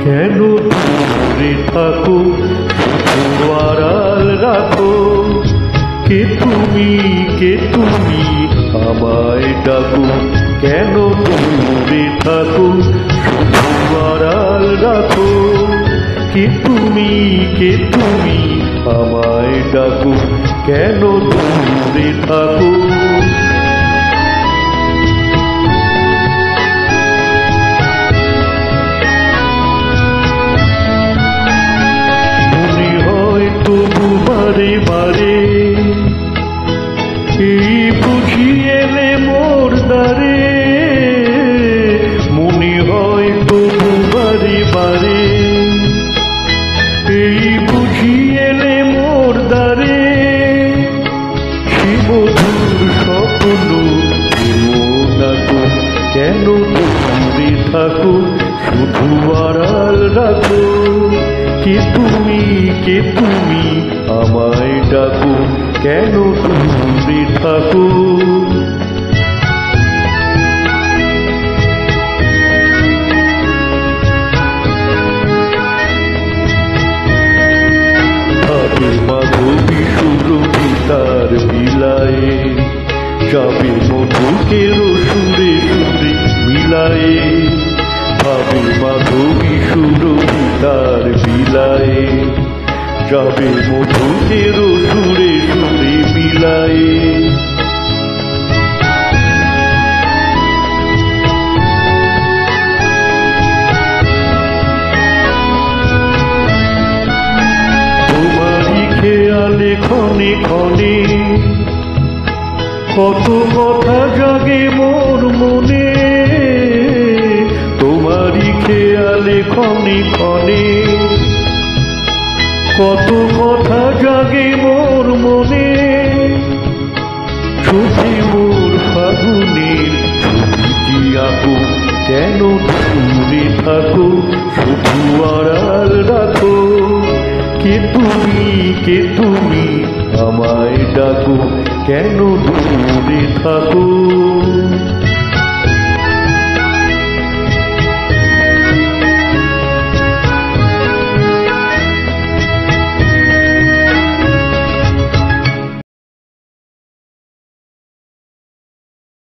কেন দূরে থাকো, শুধু আড়াল রাখো। কে তুমি আমায় ডাকো, কেন দূরে থাকো, শুধু আড়াল রাখো। কে তুমি আমায় ডাকো, কেন দূরে থাকো। মনে হয় তবু বারে বারে এই বুঝি এলে মোর দ্বারে। মনে হয় তবু বারে বারে এই বুঝি এলে মোর দ্বারে। সে মধুর স্বপ্ন নাকো, কেন দূরে থাকো, শুধু আড়াল রাখো। কে তুমি আমায় ডাকো, কেন দূরে থাকো। ভাবে মাধবী সুরভিতার বিলায়ে, যাবে মধুকের সুরে সুরে মিলায়ে। ভাবে মাধবী সুরভিতার বিলায়ে, যাবে মধুকের সুরে সুরে মিলায়ে। তোমারই খেয়ালে ক্ষণে ক্ষণে কত কথা জাগে মোর মনে। তোমারই খেয়ালে ক্ষণে ক্ষণে কত কথা জাগে মোর মনে। চোখে মোর ফাগুনের ছবিটি আঁকো, কেন দূরে থাকো, শুধু আড়াল রাখো। কে তুমি আমায় ডাকো, কেন দূরে থাকো।